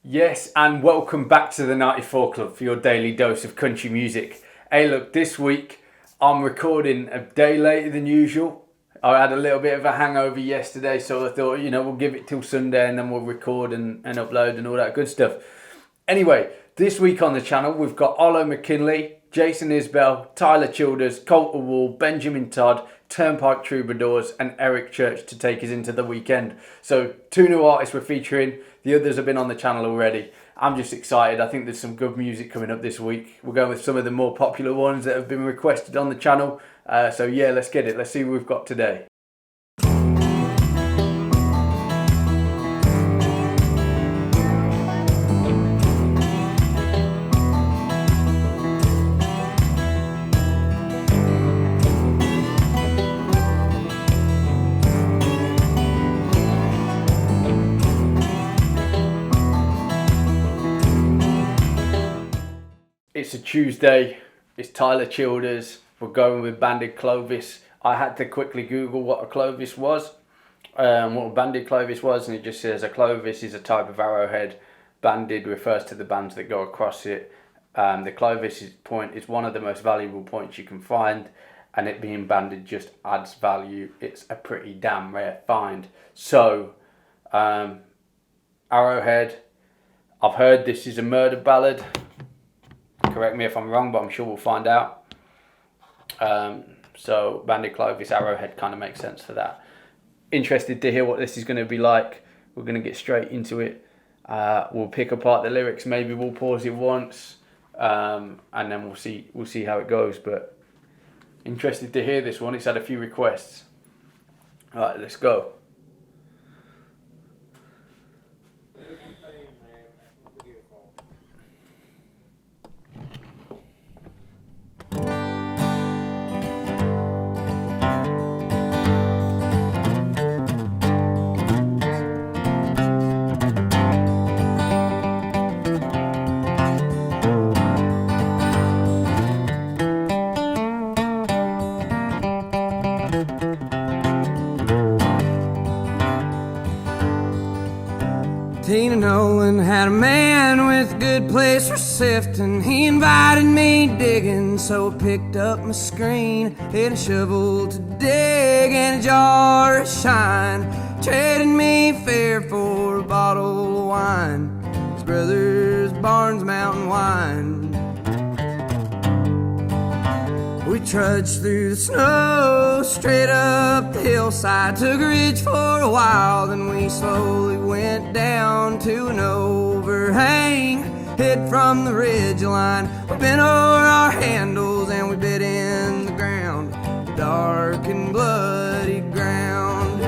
Yes, and welcome back to the 94 Club for your daily dose of country music. Hey, look, this week I'm recording a day later than usual. I had a little bit of a hangover yesterday, so I thought, we'll give it till Sunday and then we'll record and upload and all that good stuff. Anyway, this week on the channel, we've got Olo McKinley, Jason Isbell, Tyler Childers, Coulter Wall, Benjamin Todd, Turnpike Troubadours and Eric Church to take us into the weekend. So 2 new artists we're featuring. The others have been on the channel already. I'm just excited. I think there's some good music coming up this week. We're going with some of the more popular ones that have been requested on the channel. So yeah, let's get it. Let's see what we've got today. It's a Tuesday, it's Tyler Childers, we're going with Banded Clovis. I had to quickly Google what a Clovis was, what a banded Clovis was, and it just says a Clovis is a type of arrowhead. Banded refers to the bands that go across it. The Clovis point is one of the most valuable points you can find, and it being banded just adds value. It's a pretty damn rare find. So, arrowhead, I've heard this is a murder ballad. Correct me if I'm wrong, but I'm sure we'll find out. So Banded Clovis, Arrowhead kind of makes sense for that. Interested to hear what this is going to be like. We're going to get straight into it. We'll pick apart the lyrics. Maybe we'll pause it once, and then we'll see how it goes. But interested to hear this one. It's had a few requests. All right, let's go. Tina Nolan had a man with a good place for sifting. He invited me digging, so I picked up my screen and a shovel to dig and a jar of shine. Traded me fair for a bottle of wine, his brother's Barnes Mountain Wine. We trudged through the snow, straight up the hillside. Took a ridge for a while, then we slowly went down to an overhang. Hid from the ridge line, we bent over our handles and we bit in the ground, dark and bloody ground.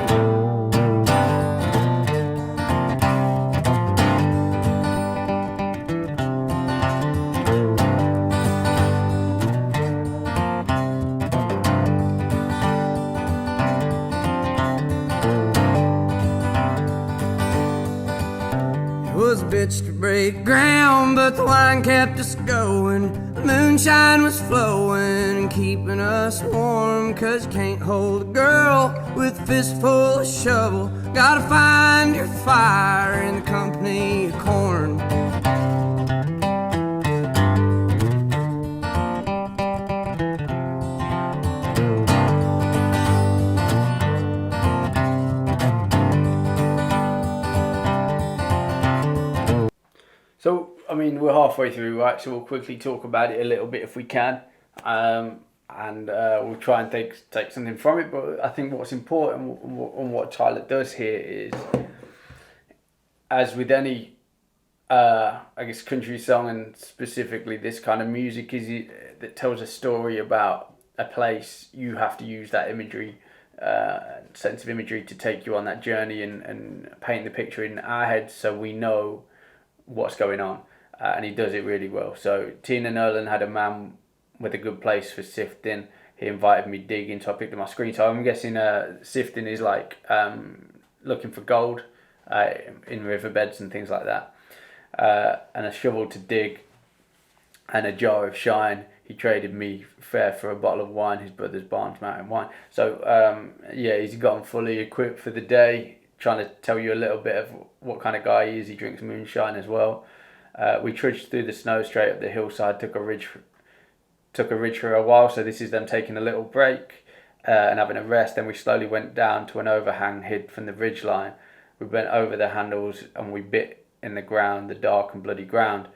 Was a bitch to break ground, but the wine kept us going. The moonshine was flowing and keeping us warm, 'cause you can't hold a girl with a fistful of shovel. Gotta find your fire in the company of corn. So, I mean, we're halfway through, right? So we'll quickly talk about it a little bit if we can, and we'll try and take something from it. But I think what's important and what Tyler does here is, as with any, I guess, country song, and specifically this kind of music, is that tells a story about a place. You have to use that imagery, sense of imagery, to take you on that journey and paint the picture in our heads, so we know what's going on, and he does it really well. So Tina Nolan had a man with a good place for sifting. He invited me digging, so I picked up my screen. So I'm guessing sifting is like looking for gold in riverbeds and things like that, and a shovel to dig and a jar of shine. He traded me fair for a bottle of wine, his brother's Barnes Mountain Wine. So yeah, he's gotten fully equipped for the day. trying to tell you a little bit of what kind of guy he is. He drinks moonshine as well. We trudged through the snow straight up the hillside, took a ridge for a while, so this is them taking a little break and having a rest. Then we slowly went down to an overhang hid from the ridge line. We went over the handles and we bit in the ground, the dark and bloody ground.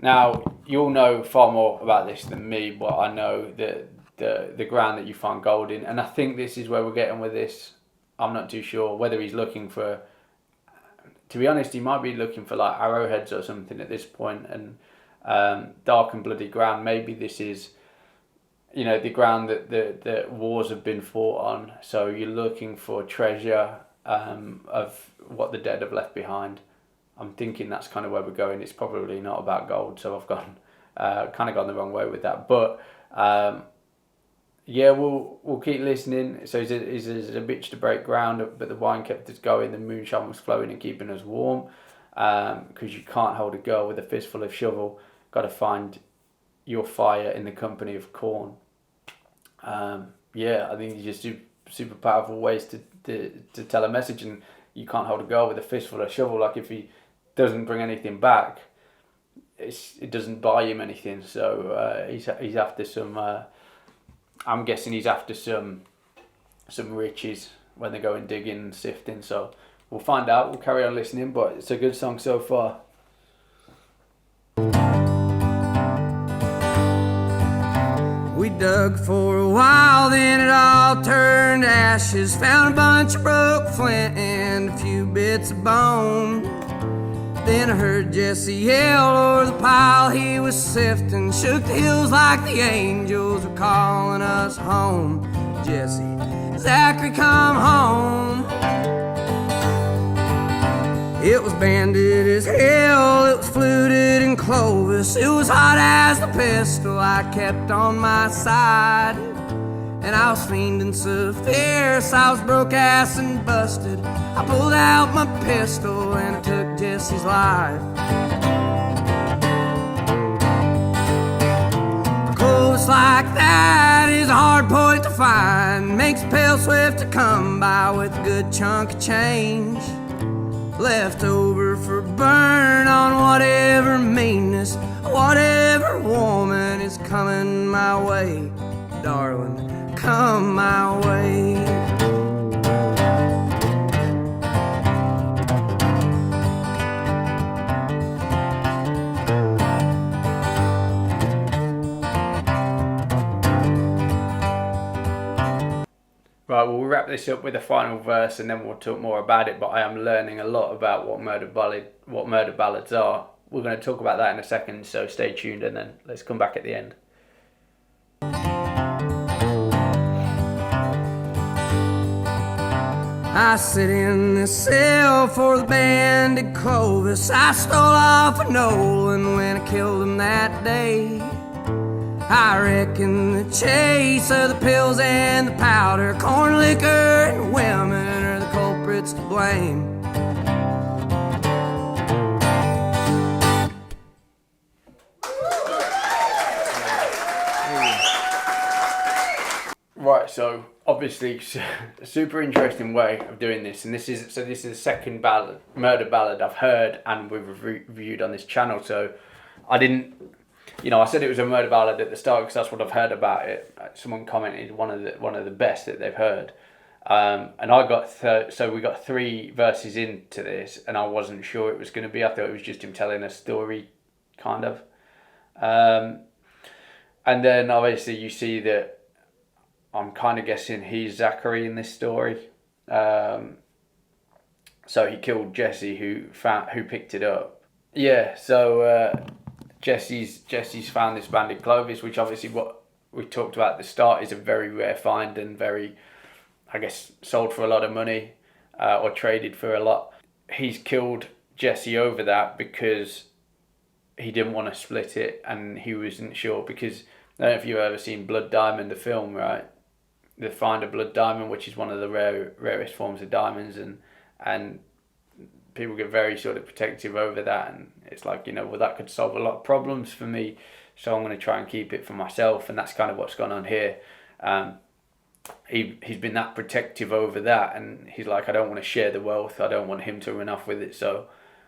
Now, you'll know far more about this than me, but I know that the ground that you find gold in, and I think this is where we're getting with this. I'm not too sure whether he's looking for, to be honest, he might be looking for like arrowheads or something at this point, and dark and bloody ground. Maybe this is, you know, the ground that wars have been fought on. So you're looking for treasure of what the dead have left behind. I'm thinking that's kind of where we're going. It's probably not about gold, so I've gone kind of gone the wrong way with that. But yeah, we'll keep listening. So he's a bitch to break ground, but the wine kept us going. The moonshine was flowing and keeping us warm. Because you can't hold a girl with a fistful of shovel. Got to find your fire in the company of corn. Yeah, I think these are just super powerful ways to tell a message. And you can't hold a girl with a fistful of shovel. Like, if he doesn't bring anything back, it doesn't buy him anything. So he's after some. I'm guessing he's after some riches when they go and digging and sifting. So we'll find out. We'll carry on listening, but it's a good song so far. We dug for a while, then it all turned to ashes. Found a bunch of broke flint and a few bits of bone. Then I heard Jesse yell over the pile he was sifting. Shook the hills like the angels were calling us home. Jesse, Zachary, come home. It was banded as hell, it was fluted in Clovis. It was hot as the pistol I kept on my side. And I was fiending so fierce, I was broke ass and busted. I pulled out my pistol and I took Jesse's life. Clothes like that is a hard point to find. Makes a pale swift to come by with a good chunk of change. Left over for burn on whatever meanness, whatever woman is coming my way. Darling, come my way. Right, well, we'll wrap this up with a final verse and then we'll talk more about it. But I am learning a lot about what murder ballads are. We're going to talk about that in a second, so stay tuned, and then let's come back at the end. I sit in this cell for the banded Clovis. I stole off a Nolan when I killed him that day. I reckon the chase of the pills and the powder, corn liquor and women are the culprits to blame. Right, so obviously a super interesting way of doing this, and this is the second murder ballad I've heard and we've reviewed on this channel. So I didn't, I said it was a murder ballad at the start because that's what I've heard about it. Someone commented one of the best that they've heard, and I got so we got 3 verses into this, and I wasn't sure it was going to be. I thought it was just him telling a story, kind of, and then obviously you see that I'm kind of guessing he's Zachary in this story. So he killed Jesse, who picked it up. Yeah, so Jesse's found this banded Clovis, which obviously what we talked about at the start is a very rare find and very, I guess, sold for a lot of money or traded for a lot. He's killed Jesse over that because he didn't want to split it and he wasn't sure, because I don't know if you've ever seen Blood Diamond, the film, right? They find a blood diamond, which is one of the rarest forms of diamonds, and people get very sort of protective over that, and it's like, well, that could solve a lot of problems for me, so I'm going to try and keep it for myself, and that's kind of what's gone on here. he's been that protective over that, and he's like, I don't want to share the wealth. I don't want him to run off with it. So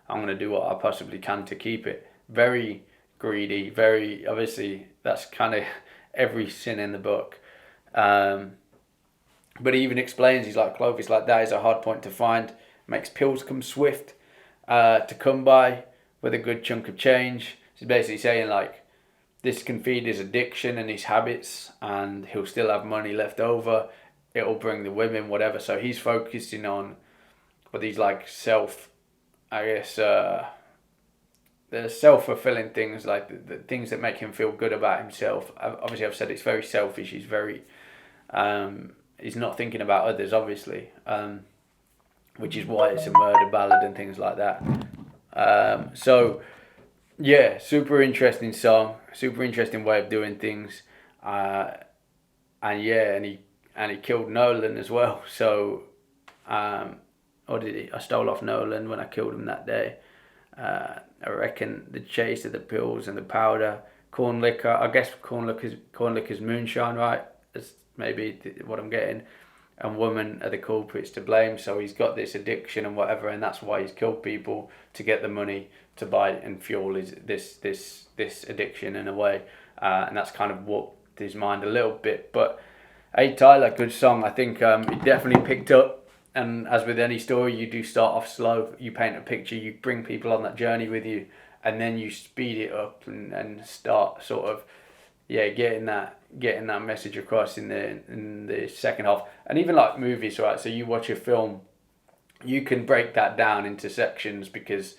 I'm going to do what I possibly can to keep it. Very greedy. Very obviously that's kind of every sin in the book. But he even explains, he's like, Clovis, like, that is a hard point to find. Makes pills come swift to come by with a good chunk of change. So he's basically saying, like, this can feed his addiction and his habits, and he'll still have money left over. It'll bring the women, whatever. So he's focusing on what these, like, the self-fulfilling things, like the things that make him feel good about himself. Obviously, I've said it's very selfish. He's very... he's not thinking about others, obviously, which is why it's a murder ballad and things like that. So, yeah, super interesting song, super interesting way of doing things, and he killed Nolan as well. So, or did he? I stole off Nolan when I killed him that day. I reckon the chase of the pills and the powder, corn liquor. I guess corn liquor's moonshine, right? That's maybe what I'm getting. And women are the culprits to blame. So he's got this addiction and whatever, and that's why he's killed people, to get the money to buy and fuel this addiction in a way. And that's kind of warped his mind a little bit. But hey, Tyler, good song. I think it definitely picked up. And as with any story, you do start off slow. You paint a picture, you bring people on that journey with you, and then you speed it up and start sort of, getting that message across in the second half. And even like movies, right? So you watch a film, you can break that down into sections, because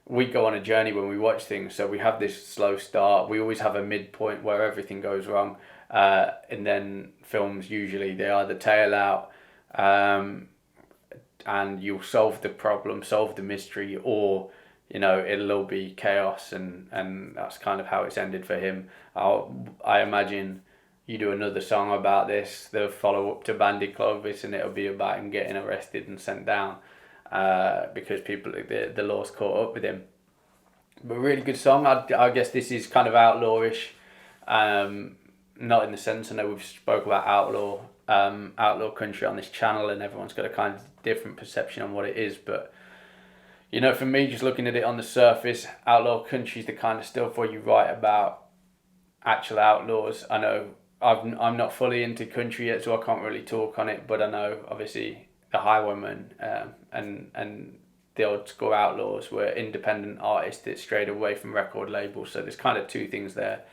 we go on a journey when we watch things. So we have this slow start. We always have a midpoint where everything goes wrong, and then films usually they either tail out, and you'll solve the problem, solve the mystery, or it'll all be chaos, and that's kind of how it's ended for him. I imagine you do another song about this, the follow up to BANDED Clovis, and it'll be about him getting arrested and sent down because the law's caught up with him. But really good song. I guess this is kind of outlawish, not in the sense, I know we've spoke about outlaw country on this channel, and everyone's got a kind of different perception on what it is, but for me, just looking at it on the surface, outlaw country is the kind of stuff where you write about actual outlaws. I know I'm not fully into country yet, so I can't really talk on it, but I know obviously the Highwaymen and the old school outlaws were independent artists that strayed away from record labels, so there's kind of two things there.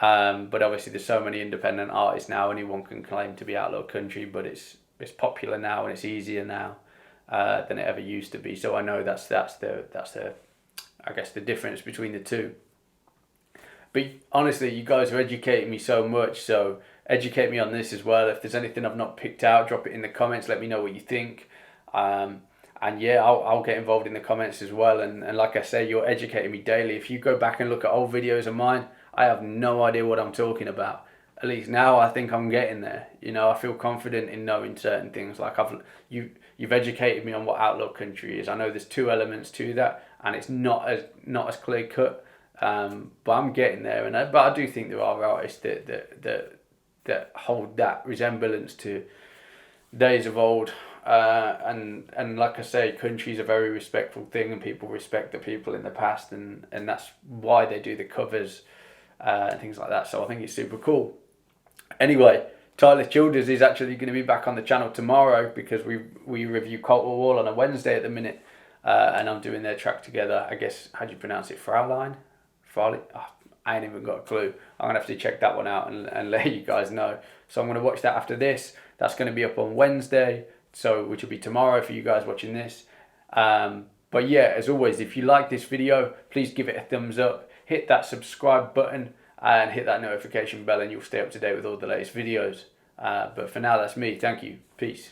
But obviously there's so many independent artists now, anyone can claim to be outlaw country, but it's popular now and it's easier now than it ever used to be. So I know that's the I guess the difference between the two. But honestly, you guys are educating me so much, so educate me on this as well. If there's anything I've not picked out, drop it in the comments, let me know what you think. And yeah, I'll get involved in the comments as well. And like I say, you're educating me daily. If you go back and look at old videos of mine, I have no idea what I'm talking about. At least now I think I'm getting there. I feel confident in knowing certain things. Like you've educated me on what outlaw country is. I know there's two elements to that, and it's not as clear cut. But I'm getting there, but I do think there are artists that hold that resemblance to days of old. And like I say, country is a very respectful thing, and people respect the people in the past, and that's why they do the covers and things like that. So I think it's super cool. Anyway, Tyler Childers is actually going to be back on the channel tomorrow, because we review Cultural Wall on a Wednesday at the minute, and I'm doing their track together. I guess, how do you pronounce it? Fraulein? Oh, I ain't even got a clue. I'm going to have to check that one out and let you guys know. So I'm going to watch that after this. That's going to be up on Wednesday, which will be tomorrow for you guys watching this. But yeah, as always, if you like this video, please give it a thumbs up. Hit that subscribe button and hit that notification bell, and you'll stay up to date with all the latest videos. But for now, that's me. Thank you. Peace.